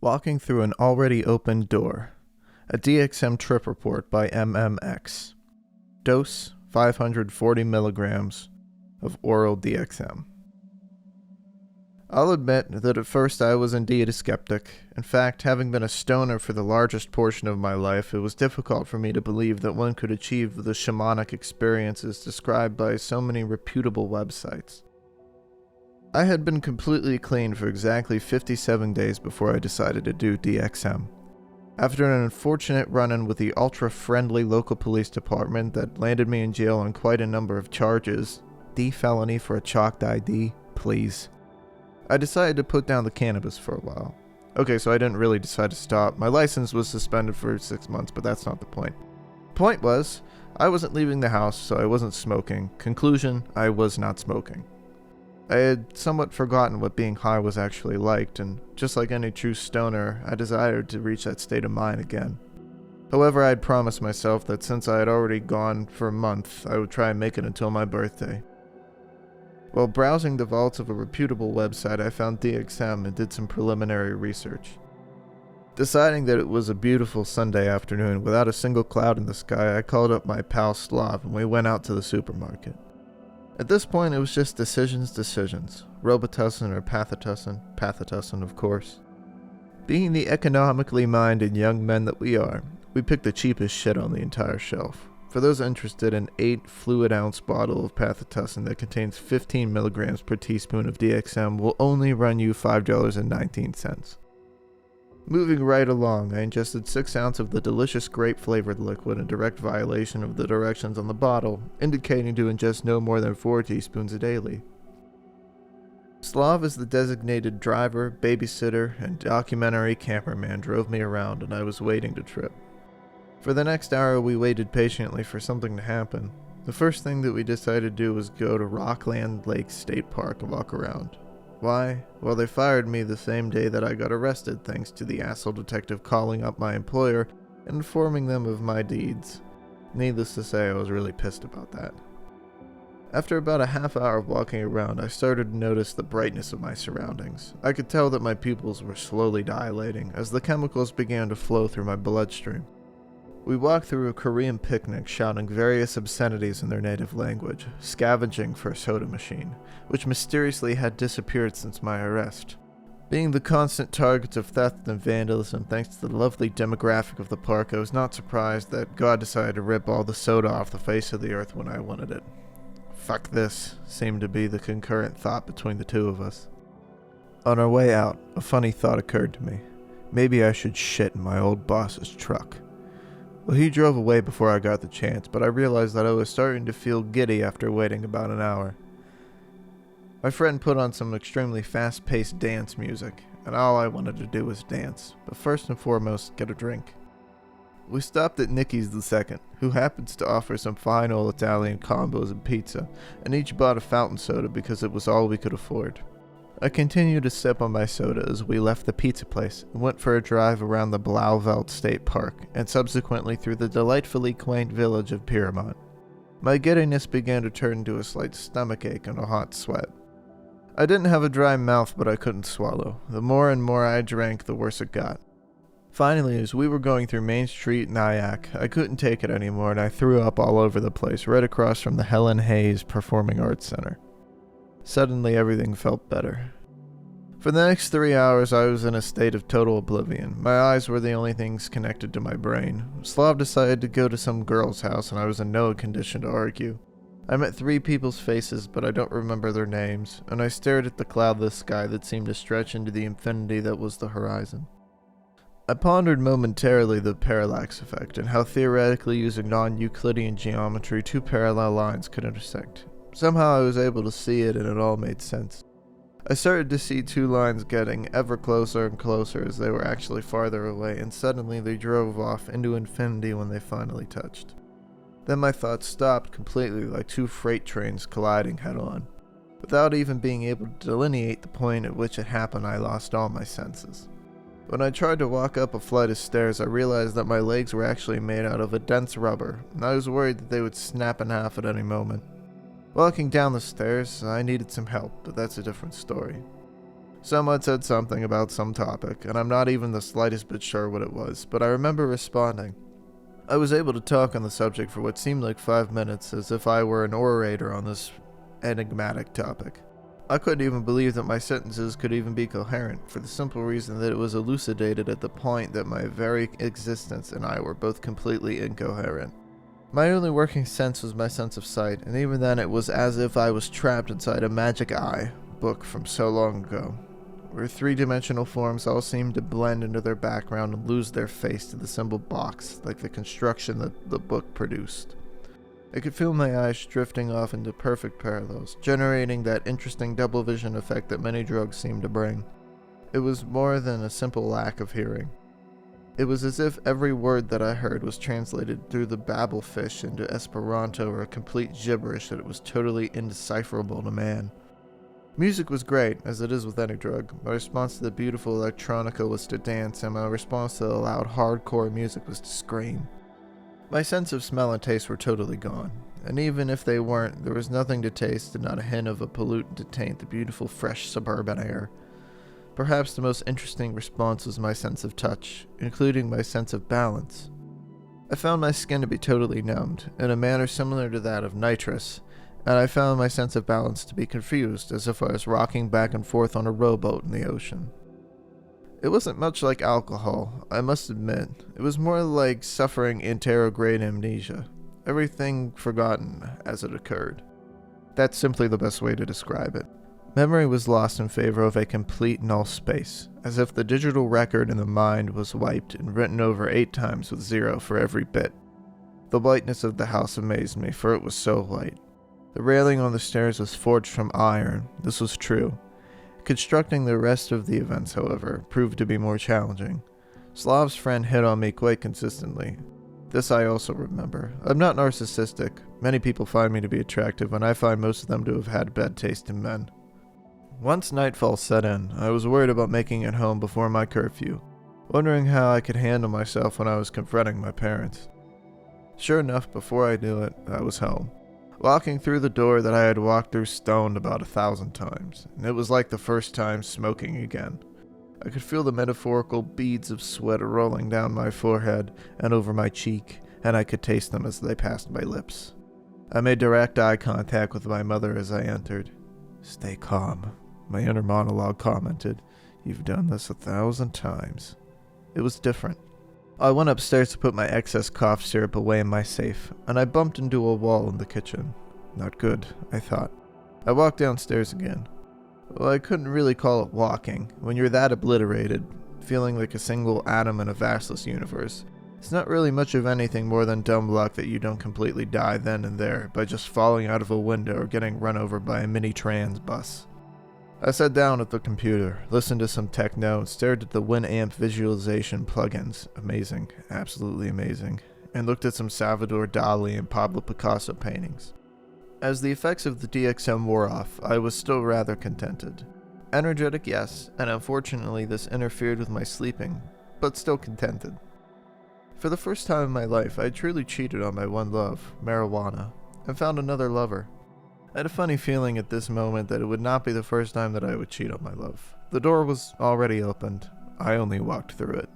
Walking through an already opened door. A DXM trip report by MMX. Dose 540 milligrams of oral DXM. I'll admit that at first I was indeed a skeptic. In fact, having been a stoner for the largest portion of my life, it was difficult for me to believe that one could achieve the shamanic experiences described by so many reputable websites. I had been completely clean for exactly 57 days before I decided to do DXM. After an unfortunate run-in with the ultra-friendly local police department that landed me in jail on quite a number of charges, D felony for a chalked ID, please, I decided to put down the cannabis for a while. Okay, so I didn't really decide to stop. My license was suspended for 6 months, but that's not the point. Point was, I wasn't leaving the house, so I wasn't smoking. Conclusion, I was not smoking. I had somewhat forgotten what being high was actually like, and just like any true stoner, I desired to reach that state of mind again. However, I had promised myself that since I had already gone for a month, I would try and make it until my birthday. While browsing the vaults of a reputable website, I found DXM and did some preliminary research. Deciding that it was a beautiful Sunday afternoon without a single cloud in the sky, I called up my pal Slav and we went out to the supermarket. At this point, it was just decisions. Robitussin or Pathotussin of course. Being the economically minded young men that we are, we picked the cheapest shit on the entire shelf. For those interested, an 8 fluid ounce bottle of Pathotussin that contains 15 milligrams per teaspoon of DXM will only run you $5.19. Moving right along, I ingested 6 ounces of the delicious grape-flavored liquid in direct violation of the directions on the bottle, indicating to ingest no more than 4 teaspoons daily. Slav as the designated driver, babysitter, and documentary cameraman drove me around and I was waiting to trip. For the next hour we waited patiently for something to happen. The first thing that we decided to do was go to Rockland Lake State Park and walk around. Why? Well, they fired me the same day that I got arrested, thanks to the asshole detective calling up my employer and informing them of my deeds. Needless to say, I was really pissed about that. After about a half hour of walking around, I started to notice the brightness of my surroundings. I could tell that my pupils were slowly dilating as the chemicals began to flow through my bloodstream. We walked through a Korean picnic shouting various obscenities in their native language, scavenging for a soda machine, which mysteriously had disappeared since my arrest. Being the constant targets of theft and vandalism thanks to the lovely demographic of the park, I was not surprised that God decided to rip all the soda off the face of the earth when I wanted it. Fuck this, seemed to be the concurrent thought between the two of us. On our way out, a funny thought occurred to me. Maybe I should shit in my old boss's truck. Well, he drove away before I got the chance, but I realized that I was starting to feel giddy after waiting about an hour. My friend put on some extremely fast-paced dance music, and all I wanted to do was dance, but first and foremost, get a drink. We stopped at Nicky's the second, who happens to offer some fine old Italian combos and pizza, and each bought a fountain soda because it was all we could afford. I continued to sip on my soda as we left the pizza place and went for a drive around the Blauvelt State Park and subsequently through the delightfully quaint village of Piermont. My giddiness began to turn into a slight stomachache and a hot sweat. I didn't have a dry mouth, but I couldn't swallow. The more and more I drank, the worse it got. Finally, as we were going through Main Street, Nyack, I couldn't take it anymore and I threw up all over the place right across from the Helen Hayes Performing Arts Center. Suddenly, everything felt better. For the next 3 hours, I was in a state of total oblivion. My eyes were the only things connected to my brain. Slav decided to go to some girl's house, and I was in no condition to argue. I met 3 people's faces, but I don't remember their names, and I stared at the cloudless sky that seemed to stretch into the infinity that was the horizon. I pondered momentarily the parallax effect, and how theoretically using non-Euclidean geometry 2 parallel lines could intersect. Somehow I was able to see it and it all made sense. I started to see 2 lines getting ever closer and closer as they were actually farther away, and suddenly they drove off into infinity when they finally touched. Then my thoughts stopped completely like 2 freight trains colliding head-on. Without even being able to delineate the point at which it happened, I lost all my senses. When I tried to walk up a flight of stairs, I realized that my legs were actually made out of a dense rubber, and I was worried that they would snap in half at any moment. Walking down the stairs, I needed some help, but that's a different story. Someone said something about some topic, and I'm not even the slightest bit sure what it was, but I remember responding. I was able to talk on the subject for what seemed like 5 minutes, as if I were an orator on this enigmatic topic. I couldn't even believe that my sentences could even be coherent, for the simple reason that it was elucidated at the point that my very existence and I were both completely incoherent. My only working sense was my sense of sight, and even then it was as if I was trapped inside a magic eye book from so long ago, where three-dimensional forms all seemed to blend into their background and lose their face to the symbol box, like the construction that the book produced. I could feel my eyes drifting off into perfect parallels, generating that interesting double vision effect that many drugs seem to bring. It was more than a simple lack of hearing. It was as if every word that I heard was translated through the babble fish into Esperanto or a complete gibberish that it was totally indecipherable to man. Music was great, as it is with any drug. My response to the beautiful electronica was to dance, and my response to the loud hardcore music was to scream. My sense of smell and taste were totally gone, and even if they weren't, there was nothing to taste and not a hint of a pollutant to taint the beautiful fresh suburban air. Perhaps the most interesting response was my sense of touch, including my sense of balance. I found my skin to be totally numbed, in a manner similar to that of nitrous, and I found my sense of balance to be confused, as if I was rocking back and forth on a rowboat in the ocean. It wasn't much like alcohol, I must admit. It was more like suffering interrograde amnesia, everything forgotten as it occurred. That's simply the best way to describe it. Memory was lost in favor of a complete null space, as if the digital record in the mind was wiped and written over 8 times with 0 for every bit. The whiteness of the house amazed me, for it was so white. The railing on the stairs was forged from iron, this was true. Constructing the rest of the events, however, proved to be more challenging. Slav's friend hit on me quite consistently. This I also remember. I'm not narcissistic. Many people find me to be attractive, and I find most of them to have had bad taste in men. Once nightfall set in, I was worried about making it home before my curfew, wondering how I could handle myself when I was confronting my parents. Sure enough, before I knew it, I was home. Walking through the door that I had walked through stoned about 1,000 times, and it was like the first time smoking again. I could feel the metaphorical beads of sweat rolling down my forehead and over my cheek, and I could taste them as they passed my lips. I made direct eye contact with my mother as I entered. "Stay calm," my inner monologue commented. "You've done this 1,000 times." It was different. I went upstairs to put my excess cough syrup away in my safe, and I bumped into a wall in the kitchen. Not good, I thought. I walked downstairs again. Well, I couldn't really call it walking. When you're that obliterated, feeling like a single atom in a vastless universe, it's not really much of anything more than dumb luck that you don't completely die then and there by just falling out of a window or getting run over by a mini-trans bus. I sat down at the computer, listened to some techno, and stared at the Winamp visualization plugins. Amazing, absolutely amazing. And looked at some Salvador Dali and Pablo Picasso paintings. As the effects of the DXM wore off, I was still rather contented. Energetic, yes, and unfortunately this interfered with my sleeping, but still contented. For the first time in my life, I truly cheated on my one love, marijuana, and found another lover. I had a funny feeling at this moment that it would not be the first time that I would cheat on my love. The door was already opened. I only walked through it.